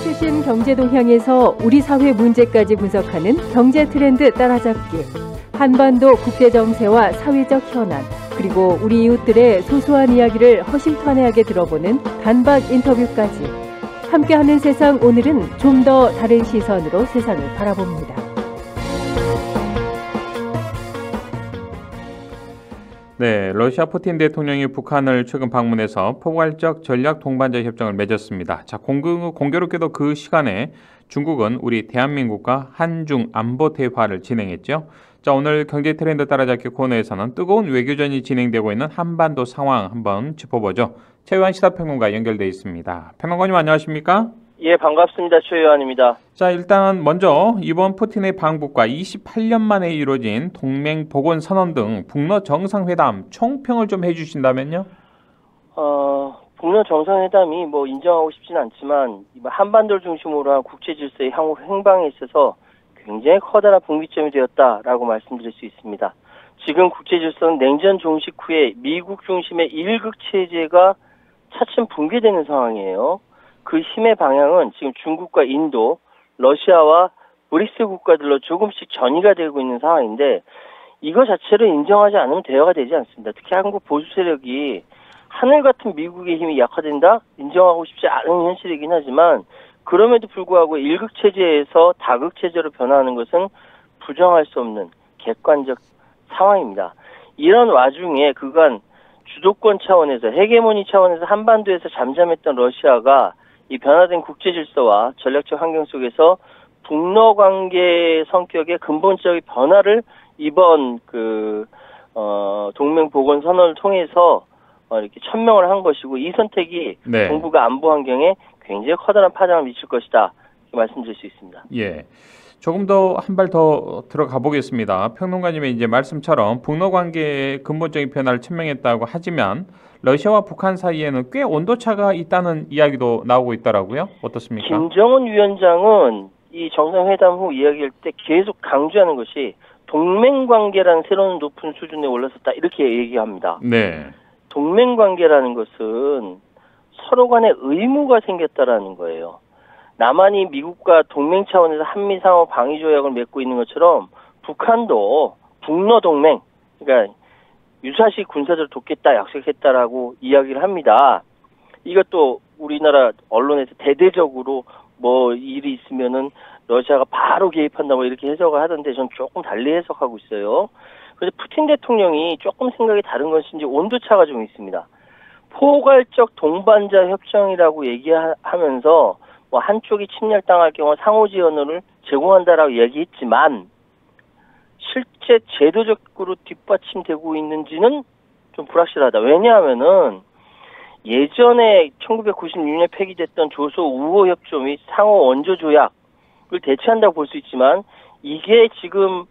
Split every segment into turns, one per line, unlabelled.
최신 경제 동향에서 우리 사회 문제까지 분석하는 경제 트렌드 따라잡기. 한반도 국제 정세와 사회적 현안, 그리고 우리 이웃들의 소소한 이야기를 허심탄회하게 들어보는 단박 인터뷰까지. 함께하는 세상, 오늘은 좀 더 다른 시선으로 세상을 바라봅니다.
네, 러시아 푸틴 대통령이 북한을 최근 방문해서 포괄적 전략 동반자 협정을 맺었습니다. 자, 공교롭게도 그 시간에 중국은 우리 대한민국과 한중 안보 대화를 진행했죠. 자, 오늘 경제 트렌드 따라잡기 코너에서는 뜨거운 외교전이 진행되고 있는 한반도 상황 한번 짚어보죠. 최유한 시사평론가 연결돼 있습니다. 평론가님 안녕하십니까?
예, 반갑습니다. 최유한입니다.
자, 일단 먼저 이번 푸틴의 방북과 28년 만에 이루어진 동맹 복원 선언 등 북러 정상회담 총평을 좀 해주신다면요?
북러 정상회담이 인정하고 싶진 않지만 한반도를 중심으로 한 국제 질서의 향후 행방에 있어서 굉장히 커다란 분기점이 되었다라고 말씀드릴 수 있습니다. 지금 국제 질서는 냉전 종식 후에 미국 중심의 일극 체제가 차츰 붕괴되는 상황이에요. 그 힘의 방향은 지금 중국과 인도, 러시아와 브릭스 국가들로 조금씩 전이가 되고 있는 상황인데, 이거 자체를 인정하지 않으면 대화가 되지 않습니다. 특히 한국 보수 세력이 하늘 같은 미국의 힘이 약화된다? 인정하고 싶지 않은 현실이긴 하지만, 그럼에도 불구하고 일극 체제에서 다극 체제로 변화하는 것은 부정할 수 없는 객관적 상황입니다. 이런 와중에 그간 주도권 차원에서, 헤게모니 차원에서 한반도에서 잠잠했던 러시아가 이 변화된 국제 질서와 전략적 환경 속에서 북러 관계 성격의 근본적인 변화를 이번 동맹 복원 선언을 통해서 이렇게 천명을 한 것이고, 이 선택이
네.
동북아 안보 환경에 굉장히 커다란 파장을 미칠 것이다, 이렇게 말씀드릴 수 있습니다.
예. 조금 더 한 발 더 들어가 보겠습니다. 평론가님의 이제 말씀처럼 북러 관계의 근본적인 변화를 천명했다고 하지만 러시아와 북한 사이에는 꽤 온도차가 있다는 이야기도 나오고 있더라고요. 어떻습니까?
김정은 위원장은 이 정상회담 후 이야기할 때 계속 강조하는 것이 동맹관계라는 새로운 높은 수준에 올라섰다, 이렇게 얘기합니다.
네.
동맹관계라는 것은 서로 간에 의무가 생겼다라는 거예요. 남한이 미국과 동맹 차원에서 한미 상호 방위 조약을 맺고 있는 것처럼 북한도 북러 동맹, 그러니까 유사시 군사적으로 돕겠다 약속했다라고 이야기를 합니다. 이것도 우리나라 언론에서 대대적으로 일이 있으면은 러시아가 바로 개입한다 이렇게 해석을 하던데, 전 조금 달리 해석하고 있어요. 그래서 푸틴 대통령이 조금 생각이 다른 것인지 온도차가 좀 있습니다. 포괄적 동반자 협정이라고 얘기하면서 한쪽이 침략당할 경우 상호 지원을 제공한다라고 얘기했지만, 실제 제도적으로 뒷받침되고 있는지는 좀 불확실하다. 왜냐하면은 예전에 1996년에 폐기됐던 조소 우호 협조 및 상호 원조 조약을 대체한다고 볼 수 있지만, 이게 지금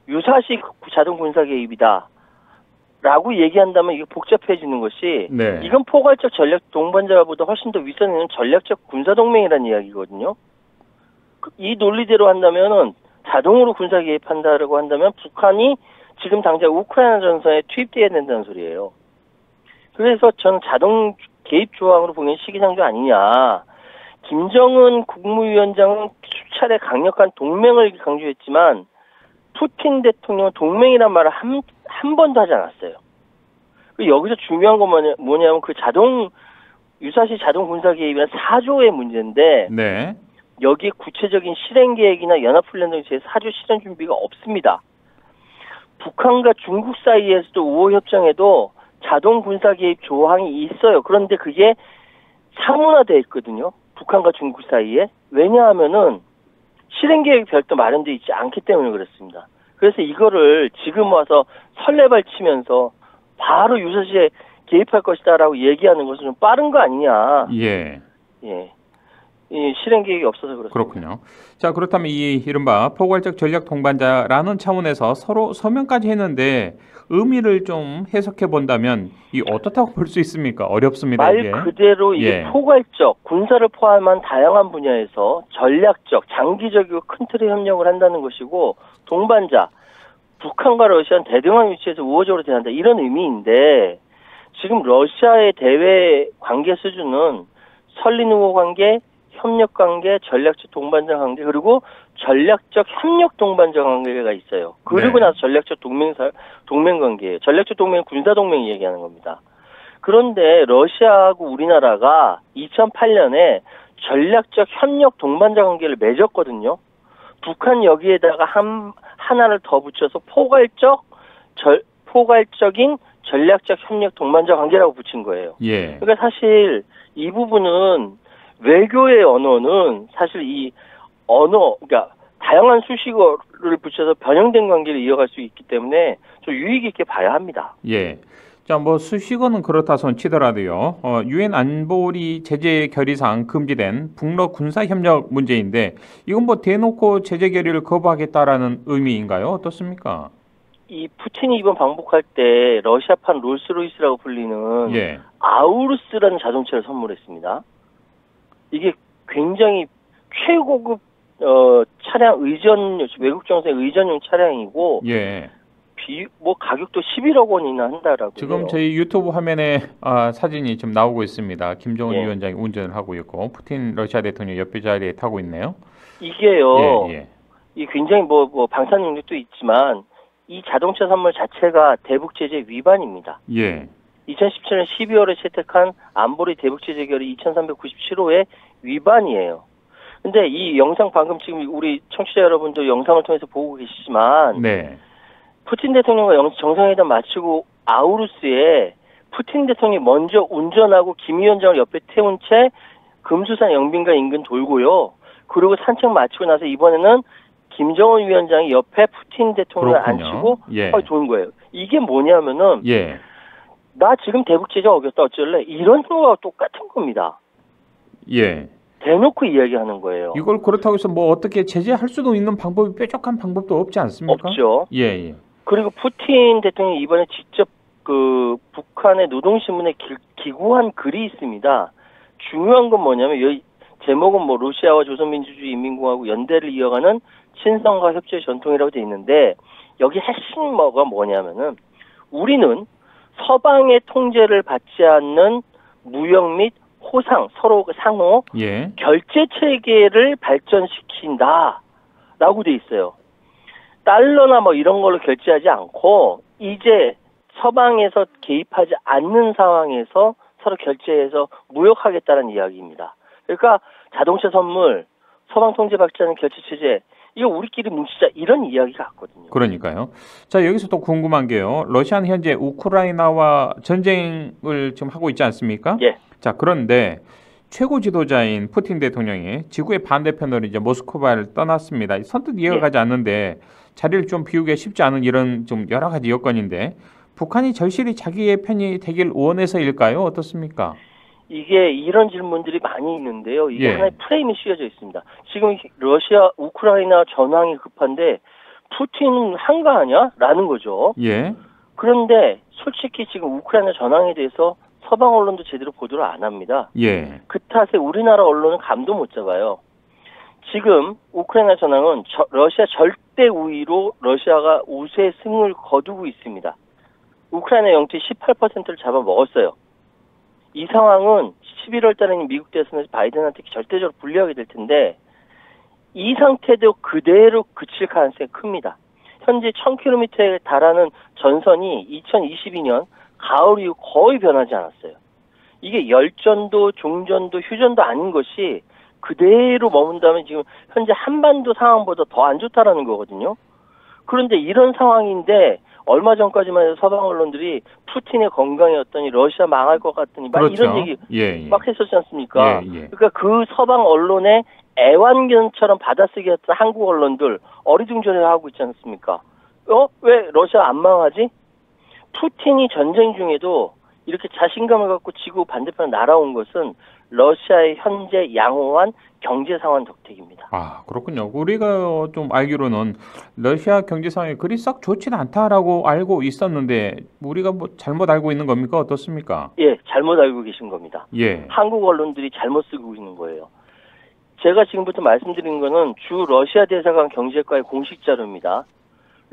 유사시 자동 군사 개입이다 라고 얘기한다면 이게 복잡해지는 것이,
네.
이건 포괄적 전략 동반자보다 훨씬 더 위선에 있는 전략적 군사 동맹이라는 이야기거든요. 이 논리대로 한다면은 자동으로 군사 개입한다라고 한다면 북한이 지금 당장 우크라이나 전선에 투입돼야 된다는 소리예요. 그래서 저는 자동 개입 조항으로 보기엔 시기상조 아니냐. 김정은 국무위원장은 수차례 강력한 동맹을 강조했지만 푸틴 대통령은 동맹이란 말을 한 번도 하지 않았어요. 여기서 중요한 건 뭐냐면 그 유사시 자동 군사 개입이란 4조의 문제인데,
네.
여기에 구체적인 실행 계획이나 연합훈련 등 제4조 실행 준비가 없습니다. 북한과 중국 사이에서도 우호협정에도 자동 군사 개입 조항이 있어요. 그런데 그게 사문화되어 있거든요. 북한과 중국 사이에. 왜냐하면은 실행 계획이 별도 마련되어 있지 않기 때문에 그렇습니다. 그래서 이거를 지금 와서 설레발 치면서 바로 유사시에 개입할 것이다라고 얘기하는 것은 좀 빠른 거 아니냐.
예.
예. 이 실행 계획이 없어서 그렇습니다.
그렇군요. 자, 그렇다면 이 이른바 포괄적 전략 동반자라는 차원에서 서로 서명까지 했는데 의미를 좀 해석해 본다면 이 어떻다고 볼 수 있습니까? 어렵습니다.
말
이게.
그대로 이게 포괄적, 군사를 포함한 다양한 분야에서 전략적, 장기적이고 큰 틀의 협력을 한다는 것이고, 동반자, 북한과 러시아는 대등한 위치에서 우호적으로 대한다 이런 의미인데 지금 러시아의 대외 관계 수준은 설린 우호 관계, 협력 관계, 전략적 동반자 관계 그리고 전략적 협력 동반자 관계가 있어요. 그리고
네.
나서 전략적 동맹 관계예요. 전략적 동맹 군사 동맹 얘기하는 겁니다. 그런데 러시아하고 우리나라가 2008년에 전략적 협력 동반자 관계를 맺었거든요. 북한 여기에다가 하나를 더 붙여서 포괄적인 전략적 협력 동반자 관계라고 붙인 거예요.
예.
그러니까 사실 이 부분은 외교의 언어는 사실 이 언어, 그러니까 다양한 수식어를 붙여서 변형된 관계를 이어갈 수 있기 때문에 좀 유익 있게 봐야 합니다.
예. 자, 뭐 수식어는 그렇다 손 치더라도요. 유엔 안보리 제재 결의상 금지된 북러 군사 협력 문제인데 이건 뭐 대놓고 제재 결의를 거부하겠다라는 의미인가요? 어떻습니까?
이 푸틴이 이번 방북할 때 러시아판 롤스로이스라고 불리는
예.
아우루스라는 자동차를 선물했습니다. 이게 굉장히 최고급 차량 외국 정세 의전용 차량이고
예.
뭐 가격도 11억 원이나 한다라고.
지금 저희 유튜브 화면에 사진이 지금 나오고 있습니다. 김정은
예.
위원장이 운전을 하고 있고 푸틴 러시아 대통령 옆에 자리에 타고 있네요.
이게요.
예.
이 굉장히 뭐 방산 능력도 있지만 이 자동차 선물 자체가 대북 제재 위반입니다.
예.
2017년 12월에 채택한 안보리 대북 제재 결의 2397호의 위반이에요. 근데 이 영상 방금 지금 우리 청취자 여러분도 영상을 통해서 보고 계시지만
네.
푸틴 대통령과 정상회담 마치고 아우루스에 푸틴 대통령이 먼저 운전하고 김 위원장을 옆에 태운 채 금수산 영빈관 인근 돌고요. 그리고 산책 마치고 나서 이번에는 김정은 위원장이 옆에 푸틴 대통령을
그렇군요.
앉히고
예.
도는 거예요. 이게 뭐냐면은
예.
나 지금 대북 제재 어겼다 어쩔래? 이런 거와 똑같은 겁니다.
예.
대놓고 이야기하는 거예요.
이걸 그렇다고 해서 뭐 어떻게 제재할 수도 있는 방법이 뾰족한 방법도 없지 않습니까?
없죠.
예.
그리고 푸틴 대통령이 이번에 직접 그 북한의 노동신문에 기고한 글이 있습니다. 중요한 건 뭐냐면 여기 제목은 뭐 러시아와 조선민주주의인민공화국 연대를 이어가는 친성과 협조의 전통이라고 돼 있는데 여기 핵심 뭐냐면은 우리는 서방의 통제를 받지 않는 무역 및 호상 서로 상호
예.
결제 체계를 발전시킨다라고 돼 있어요. 달러나 뭐 이런 걸로 결제하지 않고 이제 서방에서 개입하지 않는 상황에서 서로 결제해서 무역하겠다는 이야기입니다. 그러니까 자동차 선물, 서방 통제받지 않는 결제 체제 이거 우리끼리 뭉치자 이런 이야기 같거든요.
그러니까요. 자, 여기서 또 궁금한 게요. 러시아는 현재 우크라이나와 전쟁을 지금 하고 있지 않습니까?
예.
자, 그런데 최고 지도자인 푸틴 대통령이 지구의 반대편으로 이제 모스크바를 떠났습니다. 선뜻 이어가지 않는데 자리를 좀 비우기가 쉽지 않은 이런 좀 여러 가지 여건인데 북한이 절실히 자기의 편이 되길 원해서일까요? 어떻습니까?
이게 이런 질문들이 많이 있는데요. 이게
예.
하나의 프레임이 씌워져 있습니다. 지금 러시아, 우크라이나 전황이 급한데 푸틴은 한가하냐? 라는 거죠.
예.
그런데 솔직히 지금 우크라이나 전황에 대해서 서방 언론도 제대로 보도를 안 합니다.
예.
그 탓에 우리나라 언론은 감도 못 잡아요. 지금 우크라이나 전황은 러시아 절대 우위로 러시아가 우세 승을 거두고 있습니다. 우크라이나 영토의 18%를 잡아먹었어요. 이 상황은 11월 달에는 미국 대선에서 바이든한테 절대적으로 불리하게 될 텐데 이 상태도 그대로 그칠 가능성이 큽니다. 현재 1000km에 달하는 전선이 2022년 가을 이후 거의 변하지 않았어요. 이게 열전도, 종전도, 휴전도 아닌 것이 그대로 머문다면 지금 현재 한반도 상황보다 더 안 좋다라는 거거든요. 그런데 이런 상황인데 얼마 전까지만 해도 서방 언론들이 푸틴의 건강이었더니 러시아 망할 것 같더니 막
그렇죠.
이런 얘기
예.
막 했었지 않습니까?
예.
그러니까 그 서방 언론의 애완견처럼 받아쓰기 했던 한국 언론들 어리둥절해하고 있지 않습니까? 왜 러시아 안 망하지? 푸틴이 전쟁 중에도 이렇게 자신감을 갖고 지구 반대편에 날아온 것은 러시아의 현재 양호한 경제 상황 덕택입니다.
아, 그렇군요. 우리가 좀 알기로는 러시아 경제 상황이 그리 썩 좋지는 않다라고 알고 있었는데 우리가 뭐 잘못 알고 있는 겁니까? 어떻습니까?
예, 잘못 알고 계신 겁니다.
예.
한국 언론들이 잘못 쓰고 있는 거예요. 제가 지금부터 말씀드리는 거는 주 러시아 대사관 경제과의 공식 자료입니다.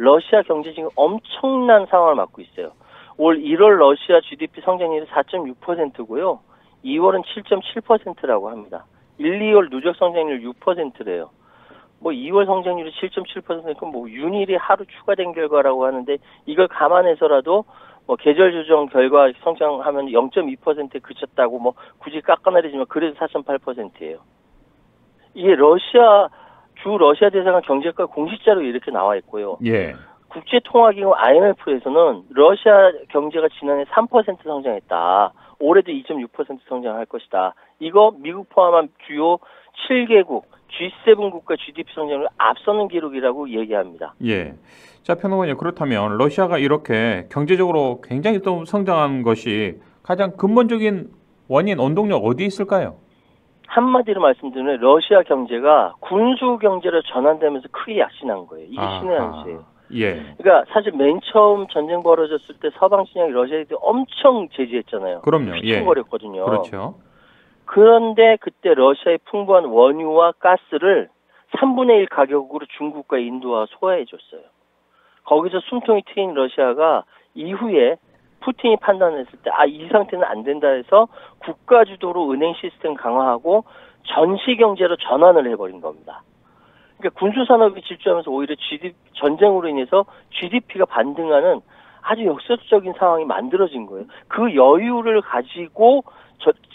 러시아 경제 지금 엄청난 상황을 맞고 있어요. 올 1월 러시아 GDP 성장률이 4.6%고요. 2월은 7.7%라고 합니다. 1, 2월 누적 성장률 6%래요. 뭐 2월 성장률이 7.7%니까 뭐 윤일이 하루 추가된 결과라고 하는데 이걸 감안해서라도 뭐 계절 조정 결과 성장하면 0.2%에 그쳤다고 뭐 굳이 깎아내리지만 그래도 4.8%예요. 이게 주 러시아 대사관 경제과 공식자로 이렇게 나와 있고요.
예.
국제통화기금 IMF에서는 러시아 경제가 지난해 3% 성장했다. 올해도 2.6% 성장할 것이다. 이거 미국 포함한 주요 7개국 G7 국가 GDP 성장을 앞서는 기록이라고 얘기합니다.
예. 자, 평론가님, 그렇다면 러시아가 이렇게 경제적으로 굉장히 또 성장한 것이 가장 근본적인 원인, 원동력 어디 있을까요?
한마디로 말씀드리면 러시아 경제가 군수 경제로 전환되면서 크게 약진한 거예요. 이게 신의 한 수예요.
예.
그러니까 사실 맨 처음 전쟁 벌어졌을 때 서방 진영이 러시아에 엄청 제지했잖아요.
그럼요. 예.
휘청거렸거든요.
그렇죠.
그런데 그때 러시아의 풍부한 원유와 가스를 3분의 1 가격으로 중국과 인도가 소화해줬어요. 거기서 숨통이 트인 러시아가 이후에 푸틴이 판단했을 때 이 상태는 안 된다 해서 국가 주도로 은행 시스템 강화하고 전시 경제로 전환을 해버린 겁니다. 그러니까 군수산업이 질주하면서 오히려 전쟁으로 인해서 GDP가 반등하는 아주 역설적인 상황이 만들어진 거예요. 그 여유를 가지고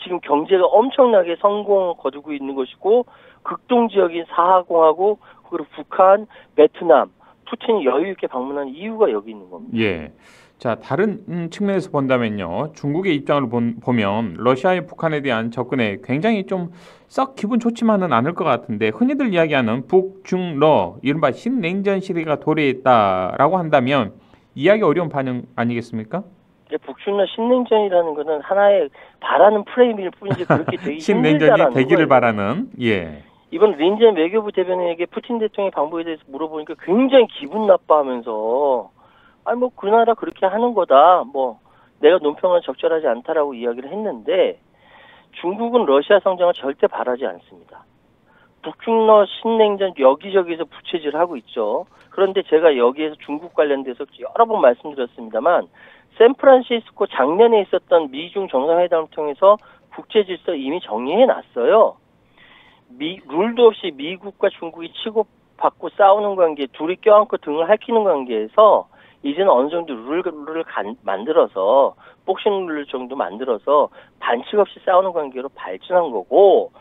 지금 경제가 엄청나게 성공을 거두고 있는 것이고 극동지역인 사하공화국 그리고 북한, 베트남, 푸틴이 여유 있게 방문한 이유가 여기 있는 겁니다.
예. 자, 다른 측면에서 본다면요. 중국의 입장을 보면 러시아의 북한에 대한 접근에 굉장히 좀 썩 기분 좋지만은 않을 것 같은데 흔히들 이야기하는 북중러 이른바 신냉전 시대가 도래했다라고 한다면 이해하기 어려운 반응 아니겠습니까?
북중러 신냉전이라는 것은 하나의 바라는 프레임일 뿐이지 그렇게 되기
신냉전이
힘들다라는
되기를
거예요.
바라는. 예.
이번 린젠 외교부 대변인에게 푸틴 대통령의 방법에 대해서 물어보니까 굉장히 기분 나빠하면서 뭐 그 나라 그렇게 하는 거다. 뭐 내가 논평은 적절하지 않다라고 이야기를 했는데 중국은 러시아 성장을 절대 바라지 않습니다. 북중러 신냉전 여기저기서 부채질하고 있죠. 그런데 제가 여기에서 중국 관련돼서 여러 번 말씀드렸습니다만 샌프란시스코 작년에 있었던 미중 정상회담을 통해서 국제질서 이미 정리해놨어요. 룰도 없이 미국과 중국이 치고받고 싸우는 관계, 둘이 껴안고 등을 할퀴는 관계에서 이제는 어느 정도 룰을 만들어서 복싱 룰 정도 만들어서 반칙 없이 싸우는 관계로 발전한 거고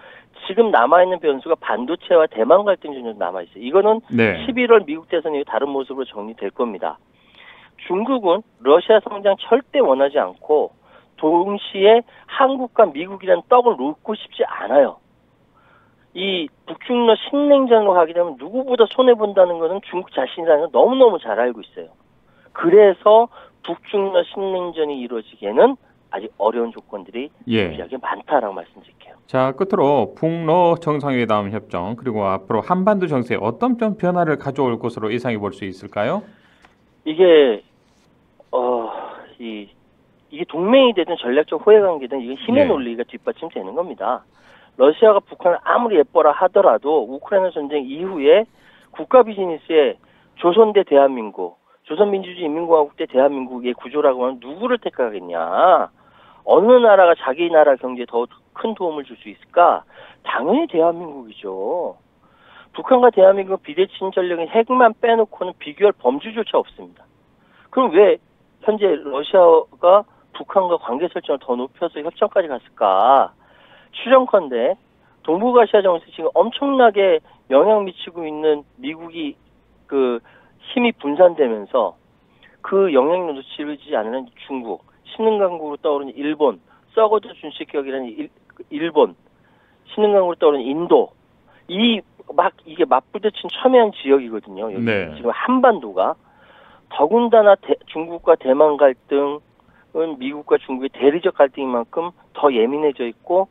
지금 남아있는 변수가 반도체와 대만 갈등 정도 남아있어요. 이거는
네.
11월 미국 대선이 다른 모습으로 정리될 겁니다. 중국은 러시아 성장 절대 원하지 않고 동시에 한국과 미국이라는 떡을 놓고 싶지 않아요. 이 북중러 신냉전으로 가게 되면 누구보다 손해본다는 것은 중국 자신이라는 걸 너무너무 잘 알고 있어요. 그래서 북중러 신냉전이 이루어지기에는 아직 어려운 조건들이 무지하게 많다라고 말씀드릴게요.
자, 끝으로 북러 정상회담 협정 그리고 앞으로 한반도 정세에 어떤 좀 변화를 가져올 것으로 예상해 볼 수 있을까요?
이게 이게 동맹이 되든 전략적 호혜 관계든 이게 힘의 논리가 뒷받침되는 겁니다. 러시아가 북한을 아무리 예뻐라 하더라도 우크라이나 전쟁 이후에 국가 비즈니스에 조선 대 대한민국, 조선민주주의 인민공화국 대 대한민국의 구조라고 하면 누구를 택하겠냐? 어느 나라가 자기 나라 경제에 더 큰 도움을 줄 수 있을까? 당연히 대한민국이죠. 북한과 대한민국은 비대칭 전력인 핵만 빼놓고는 비교할 범주조차 없습니다. 그럼 왜 현재 러시아가 북한과 관계 설정을 더 높여서 협정까지 갔을까? 추정컨대 동북아시아 정세에 지금 엄청나게 영향 미치고 있는 미국이 그 힘이 분산되면서 그 영향력 놓치지 않는 중국, 신흥강국으로 떠오르는 일본, 썩어도 준식격이라는 일본, 신흥강국으로 떠오르는 인도, 이게 맞부딪힌 첨예한 지역이거든요. 여기 지금 한반도가 더군다나 중국과 대만 갈등은 미국과 중국의 대리적 갈등인 만큼 더 예민해져 있고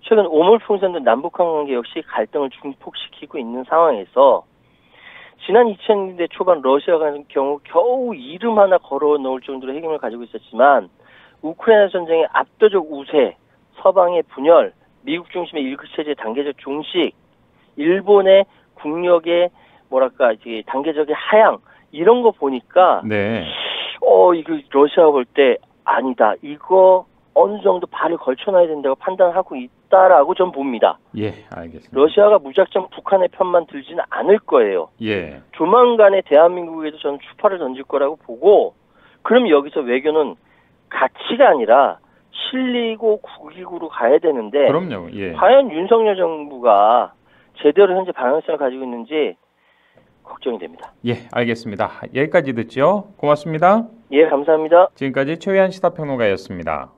최근 오물풍선도 남북한 관계 역시 갈등을 증폭시키고 있는 상황에서 지난 2000년대 초반 러시아 같은 경우 겨우 이름 하나 걸어 놓을 정도로 핵심을 가지고 있었지만 우크라이나 전쟁의 압도적 우세, 서방의 분열, 미국 중심의 일극체제의 단계적 종식, 일본의 국력의 이제 단계적인 하향 이런 거 보니까
네.
이거 러시아가 볼 때 아니다. 이거 어느 정도 발을 걸쳐놔야 된다고 판단하고 있다라고 전 봅니다.
예, 알겠습니다.
러시아가 무작정 북한의 편만 들지는 않을 거예요.
예.
조만간에 대한민국에도 저는 추파를 던질 거라고 보고, 그럼 여기서 외교는 가치가 아니라 실리고 국익으로 가야 되는데,
그럼요. 예.
과연 윤석열 정부가 제대로 현재 방향성을 가지고 있는지 걱정이 됩니다.
예, 알겠습니다. 여기까지 듣죠. 고맙습니다.
예, 감사합니다.
지금까지 최회한 시사평론가였습니다.